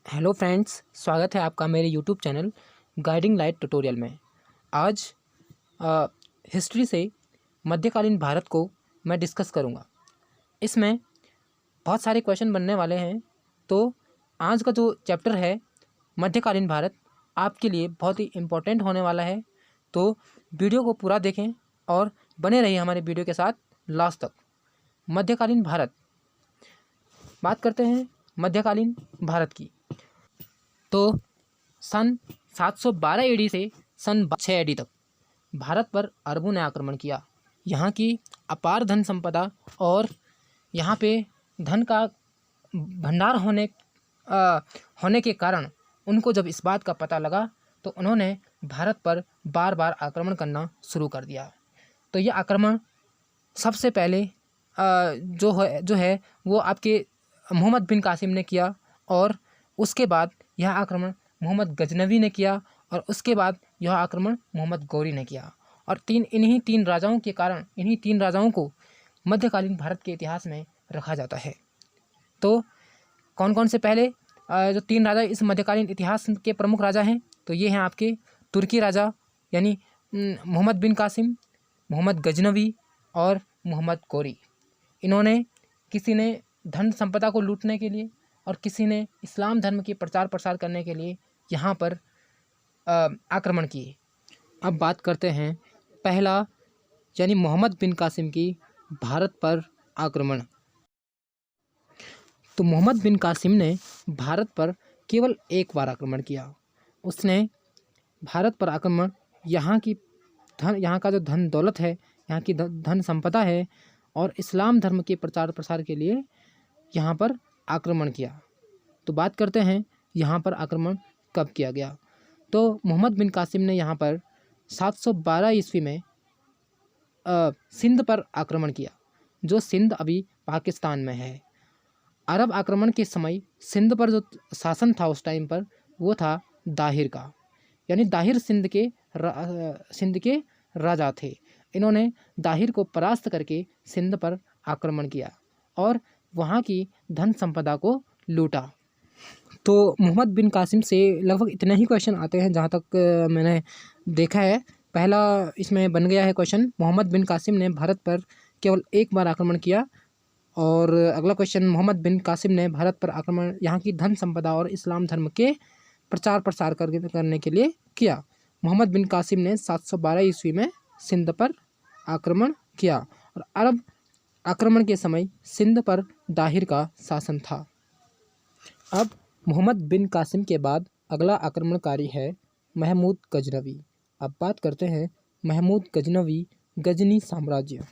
Hello friends, स्वागत है आपका मेरे YouTube channel guiding light tutorial में। आज हिस्ट्री से मध्यकालीन भारत को मैं डिस्कस करूंगा। इसमें बहुत सारे क्वेश्चन बनने वाले हैं। तो आज का जो चैप्टर है मध्यकालीन भारत आपके लिए बहुत ही इम्पोर्टेंट होने वाला है। तो वीडियो को पूरा देखें और बने रहिए हमारे वीडियो के साथ लास्ट तक। मध्यकालीन भारत, बात करते हैं मध्यकालीन भारत की। तो सन 712 एडी से सन 6 एडी तक भारत पर अरबों ने आक्रमण किया। यहाँ की अपार धन संपदा और यहाँ पे धन का भंडार होने के कारण उनको जब इस बात का पता लगा तो उन्होंने भारत पर बार बार आक्रमण करना शुरू कर दिया। तो ये आक्रमण सबसे पहले जो है वो आपके मोहम्मद बिन कासिम ने किया, और उसके बाद यह आक्रमण मोहम्मद गजनवी ने किया, और उसके बाद यह आक्रमण मोहम्मद गौरी ने किया। और इन्हीं तीन राजाओं के कारण इन्हीं तीन राजाओं को मध्यकालीन भारत के इतिहास में रखा जाता है। तो कौन कौन से पहले जो तीन राजा इस मध्यकालीन इतिहास के प्रमुख राजा हैं, तो ये हैं आपके तुर्की राजा यानी मोहम्मद बिन कासिम, मोहम्मद गजनवी और मोहम्मद गौरी। इन्होंने किसी ने धन संपदा को लूटने के लिए और किसी ने इस्लाम धर्म के प्रचार प्रसार करने के लिए यहाँ पर आक्रमण किए। अब बात करते हैं पहला यानी मोहम्मद बिन कासिम की भारत पर आक्रमण। तो मोहम्मद बिन कासिम ने भारत पर केवल एक बार आक्रमण किया। उसने भारत पर आक्रमण यहाँ का जो धन दौलत है, यहाँ की धन संपदा है और इस्लाम धर्म के प्रचार प्रसार के लिए यहाँ पर आक्रमण किया। तो बात करते हैं यहाँ पर आक्रमण कब किया गया। तो मोहम्मद बिन कासिम ने यहाँ पर 712 ईस्वी में सिंध पर आक्रमण किया, जो सिंध अभी पाकिस्तान में है। अरब आक्रमण के समय सिंध पर जो शासन था उस टाइम पर वो था दाहिर का, यानी दाहिर सिंध के राजा थे। इन्होंने दाहिर को परास्त करके सिंध पर आक्रमण किया और वहाँ की धन संपदा को लूटा। तो मोहम्मद बिन कासिम से लगभग इतने ही क्वेश्चन आते हैं जहाँ तक मैंने देखा है। पहला इसमें बन गया है क्वेश्चन, मोहम्मद बिन कासिम ने भारत पर केवल एक बार आक्रमण किया। और अगला क्वेश्चन, मोहम्मद बिन कासिम ने भारत पर आक्रमण यहाँ की धन संपदा और इस्लाम धर्म के प्रचार प्रसार करने के लिए किया। मोहम्मद बिन कासिम ने 712 ईस्वी में सिंध पर आक्रमण किया और अरब आक्रमण के समय सिंध पर दाहिर का शासन था। अब मोहम्मद बिन कासिम के बाद अगला आक्रमणकारी है महमूद गजनवी। अब बात करते हैं महमूद गजनवी, गजनी साम्राज्य।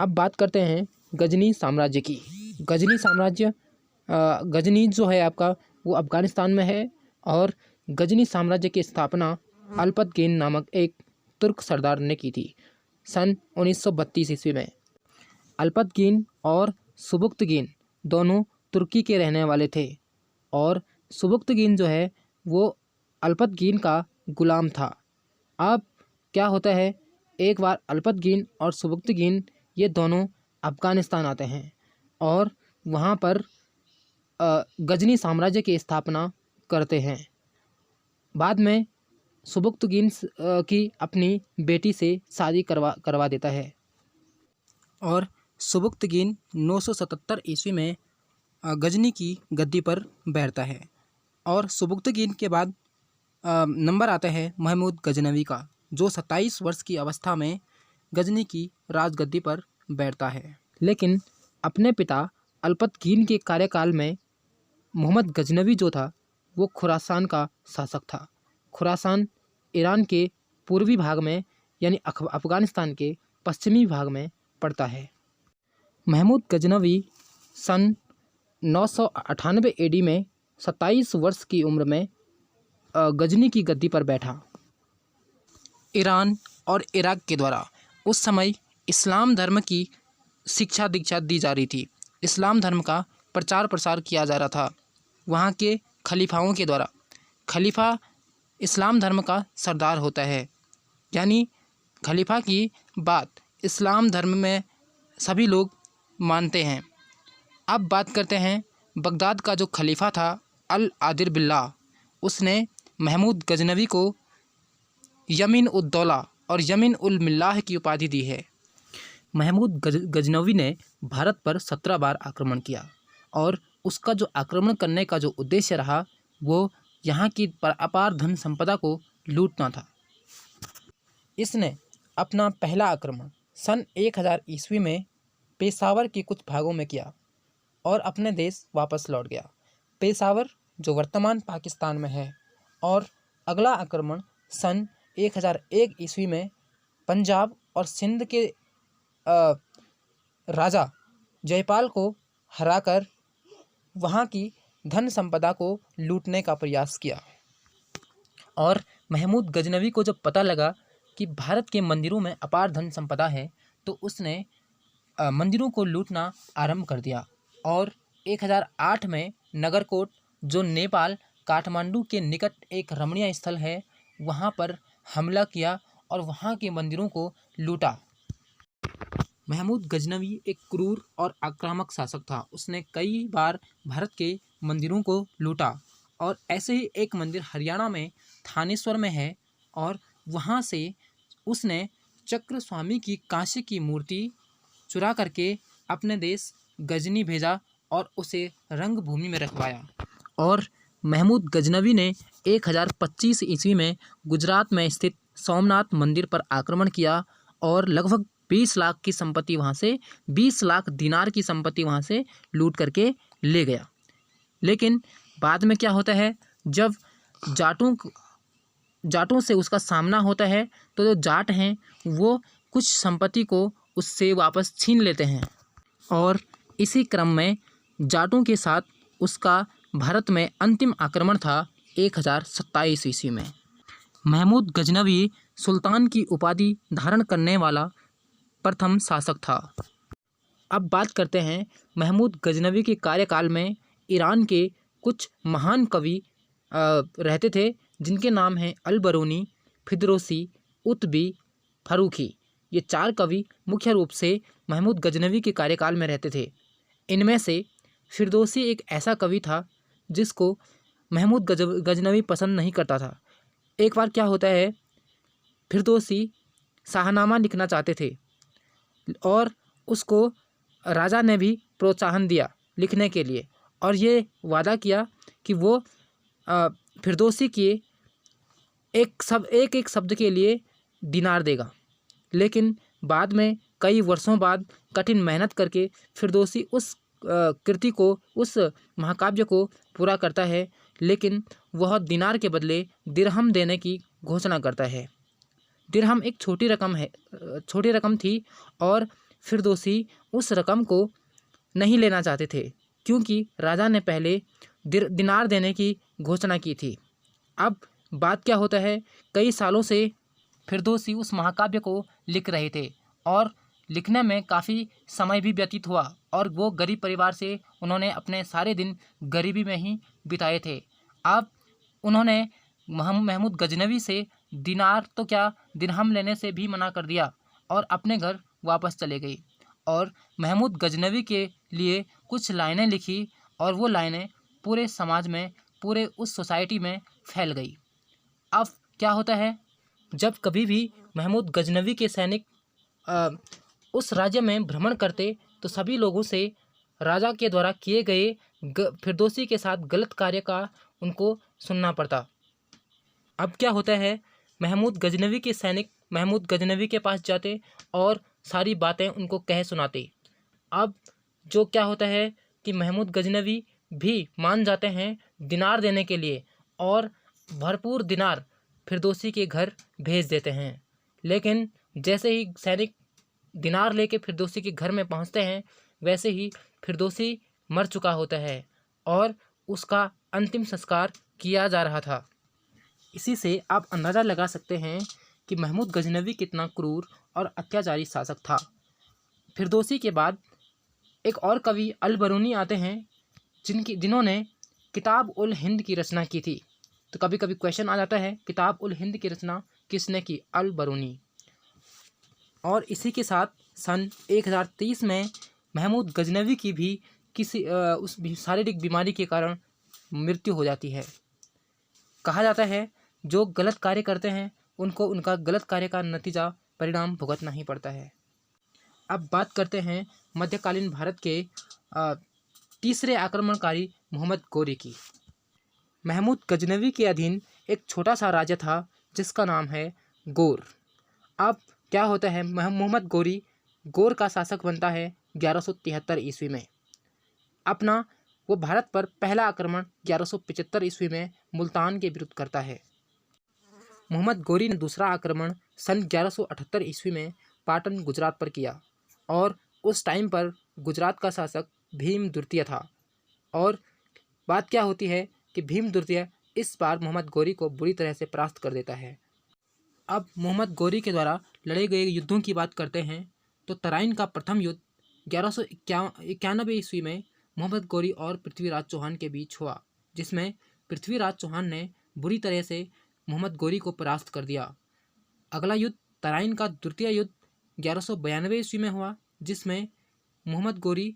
अब बात करते हैं गजनी साम्राज्य की। गजनी साम्राज्य, गजनी जो है आपका वो अफ़गानिस्तान में है, और गजनी साम्राज्य की स्थापना अल्पतगीन नामक एक तुर्क सरदार ने की थी सन 1932 ईस्वी में। अल्पतगीन और सुबुक्तगीन दोनों तुर्की के रहने वाले थे, और सुबुक्तगीन जो है वो अल्पतगीन का गुलाम था। अब क्या होता है, एक बार अल्पतगीन और सुबुक्तगीन ये दोनों अफ़गानिस्तान आते हैं और वहाँ पर गजनी साम्राज्य की स्थापना करते हैं। बाद में सुबुक्तगीन की अपनी बेटी से शादी करवा देता है और सुबुक्तगीन 977 ईस्वी में गजनी की गद्दी पर बैठता है। और सुबुक्तगीन के बाद नंबर आता है महमूद गजनवी का, जो 27 वर्ष की अवस्था में गजनी की राजगद्दी पर बैठता है। लेकिन अपने पिता अल्पतगीन के कार्यकाल में मोहम्मद गजनवी जो था वो खुरासान का शासक था। खुरासान ईरान के पूर्वी भाग में यानी अफ़गानिस्तान के पश्चिमी भाग में पड़ता है। महमूद गजनवी सन 998 एडी में 27 वर्ष की उम्र में गजनी की गद्दी पर बैठा। ईरान और इराक के द्वारा उस समय इस्लाम धर्म की शिक्षा दीक्षा दी जा रही थी। इस्लाम धर्म का प्रचार प्रसार किया जा रहा था वहाँ के खलीफाओं के द्वारा। खलीफा इस्लाम धर्म का सरदार होता है, यानी खलीफा की बात इस्लाम धर्म में सभी लोग मानते हैं। अब बात करते हैं बगदाद का जो खलीफा था अल आदिर बिल्ला, उसने महमूद गजनवी को यमीन उद दौला और यमीन उल मिल्लाह की उपाधि दी है। महमूद गजनवी ने भारत पर 17 बार आक्रमण किया और उसका जो आक्रमण करने का जो उद्देश्य रहा वो यहाँ की अपार धन संपदा को लूटना था। इसने अपना पहला आक्रमण सन 1000 ईस्वी में पेशावर के कुछ भागों में किया और अपने देश वापस लौट गया। पेशावर जो वर्तमान पाकिस्तान में है, और अगला आक्रमण सन 1001 ईस्वी में पंजाब और सिंध के राजा जयपाल को हराकर वहाँ की धन संपदा को लूटने का प्रयास किया। और महमूद गजनवी को जब पता लगा कि भारत के मंदिरों में अपार धन संपदा है, तो उसने मंदिरों को लूटना आरंभ कर दिया और 1008 में नगरकोट, जो नेपाल काठमांडू के निकट एक रमणीय स्थल है, वहाँ पर हमला किया और वहाँ के मंदिरों को लूटा। महमूद गजनवी एक क्रूर और आक्रामक शासक था। उसने कई बार भारत के मंदिरों को लूटा और ऐसे ही एक मंदिर हरियाणा में थानेश्वर में है, और वहाँ से उसने चक्र स्वामी की कांस्य की मूर्ति चुरा करके अपने देश गजनी भेजा और उसे रंगभूमि में रखवाया। और महमूद गजनवी ने 1025 ईस्वी में गुजरात में स्थित सोमनाथ मंदिर पर आक्रमण किया और लगभग 20 लाख की संपत्ति वहाँ से 20 लाख दिनार की संपत्ति वहाँ से लूट करके ले गया। लेकिन बाद में क्या होता है, जब जाटों से उसका सामना होता है तो जो जाट हैं वो कुछ संपत्ति को उससे वापस छीन लेते हैं, और इसी क्रम में जाटों के साथ उसका भारत में अंतिम आक्रमण था 1027 ईस्वी में। महमूद गजनवी सुल्तान की उपाधि धारण करने वाला प्रथम शासक था। अब बात करते हैं महमूद गजनवी के कार्यकाल में ईरान के कुछ महान कवि रहते थे, जिनके नाम हैं अल-बरूनी, फिदरोसी, उतबी, फरूखी। ये 4 कवि मुख्य रूप से महमूद गजनवी के कार्यकाल में रहते थे। इनमें से फिरदौसी एक ऐसा कवि था जिसको महमूद गजनवी पसंद नहीं करता था। एक बार क्या होता है, फिरदौसी शाहनामा लिखना चाहते थे और उसको राजा ने भी प्रोत्साहन दिया लिखने के लिए, और ये वादा किया कि वो फिरदौसी के एक शब्द के लिए दिनार देगा। लेकिन बाद में कई वर्षों बाद कठिन मेहनत करके फिरदौसी उस कृति को, उस महाकाव्य को पूरा करता है, लेकिन वह दिनार के बदले दिरहम देने की घोषणा करता है। दिरहम एक छोटी रकम थी और फिरदौसी उस रकम को नहीं लेना चाहते थे, क्योंकि राजा ने पहले दिनार देने की घोषणा की थी। अब बात क्या होता है, कई सालों से फिरदौसी उस महाकाव्य को लिख रहे थे और लिखने में काफ़ी समय भी व्यतीत हुआ, और वो गरीब परिवार से उन्होंने अपने सारे दिन गरीबी में ही बिताए थे। अब उन्होंने महमूद गजनवी से दिनार तो क्या दिरहम लेने से भी मना कर दिया और अपने घर वापस चले गए, और महमूद गजनवी के लिए कुछ लाइनें लिखी, और वो लाइनें पूरे समाज में, पूरे उस सोसाइटी में फैल गई। अब क्या होता है, जब कभी भी महमूद गजनवी के सैनिक उस राज्य में भ्रमण करते तो सभी लोगों से राजा के द्वारा किए गए फिरदौसी के साथ गलत कार्य का उनको सुनना पड़ता। अब क्या होता है, महमूद गजनवी के सैनिक महमूद गजनवी के पास जाते और सारी बातें उनको कह सुनाते। अब जो क्या होता है कि महमूद गजनवी भी मान जाते हैं दिनार देने के लिए, और भरपूर दिनार फिरदौसी के घर भेज देते हैं। लेकिन जैसे ही सैनिक दिनार लेके फिरदौसी के घर में पहुंचते हैं, वैसे ही फिरदौसी मर चुका होता है और उसका अंतिम संस्कार किया जा रहा था। इसी से आप अंदाज़ा लगा सकते हैं कि महमूद गजनवी कितना क्रूर और अत्याचारी शासक था। फिरदौसी के बाद एक और कवि अल-बरूनी आते हैं, जिन्होंने किताब उल हिंद की रचना की थी। तो कभी कभी क्वेश्चन आ जाता है, किताब उल हिंद की रचना किसने की? अल-बरूनी। और इसी के साथ सन 1030 में महमूद गजनवी की भी किसी उस शारीरिक बीमारी के कारण मृत्यु हो जाती है। कहा जाता है जो गलत कार्य करते हैं उनको उनका गलत कार्य का नतीजा परिणाम भुगतना ही पड़ता है। अब बात करते हैं मध्यकालीन भारत के तीसरे आक्रमणकारी मोहम्मद गोरी की। महमूद गजनवी के अधीन एक छोटा सा राज्य था जिसका नाम है गौर। अब क्या होता है, मोहम्मद गोरी गौर का शासक बनता है 1173 ईस्वी में। अपना वो भारत पर पहला आक्रमण 1175 ईस्वी में मुल्तान के विरुद्ध करता है। मोहम्मद गोरी ने दूसरा आक्रमण सन 1178 ईस्वी में पाटन गुजरात पर किया और उस टाइम पर गुजरात का शासक भीम द्वितीय था। और बात क्या होती है कि भीम द्वितीय इस बार मोहम्मद गोरी को बुरी तरह से परास्त कर देता है। अब मोहम्मद गोरी के द्वारा लड़े गए युद्धों की बात करते हैं तो तराइन का प्रथम युद्ध 1191 ईस्वी में मोहम्मद गोरी और पृथ्वीराज चौहान के बीच हुआ, जिसमें पृथ्वीराज चौहान ने बुरी तरह से मोहम्मद गोरी को परास्त कर दिया। अगला युद्ध तराइन का द्वितीय युद्ध 1192 ईस्वी में हुआ, जिसमें मोहम्मद गोरी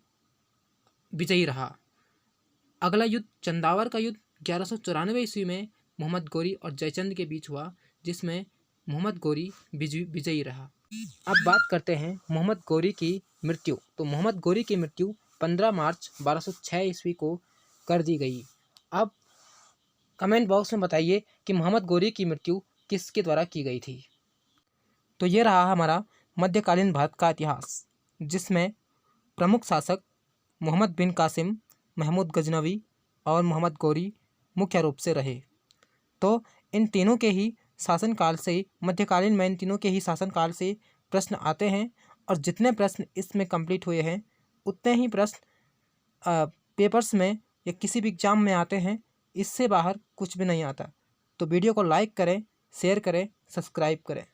विजयी रहा। अगला युद्ध चंदावर का युद्ध 1194 ईस्वी में मोहम्मद गोरी और जयचंद के बीच हुआ, जिसमें मोहम्मद गोरी विजयी रहा। अब बात करते हैं मोहम्मद गोरी की मृत्यु। तो मोहम्मद गोरी की मृत्यु 15 मार्च 1206 ईस्वी को कर दी गई। अब कमेंट बॉक्स में बताइए कि मोहम्मद गोरी की मृत्यु किसके द्वारा की गई थी। तो ये रहा हमारा मध्यकालीन भारत का इतिहास, जिसमें प्रमुख शासक मोहम्मद बिन कासिम, महमूद गजनवी और मोहम्मद गोरी मुख्य रूप से रहे। तो इन तीनों के ही शासनकाल से, मध्यकालीन में इन तीनों के ही शासनकाल से प्रश्न आते हैं और जितने प्रश्न इसमें कंप्लीट हुए हैं उतने ही प्रश्न पेपर्स में या किसी भी एग्जाम में आते हैं। इससे बाहर कुछ भी नहीं आता। तो वीडियो को लाइक करें, शेयर करें, सब्सक्राइब करें।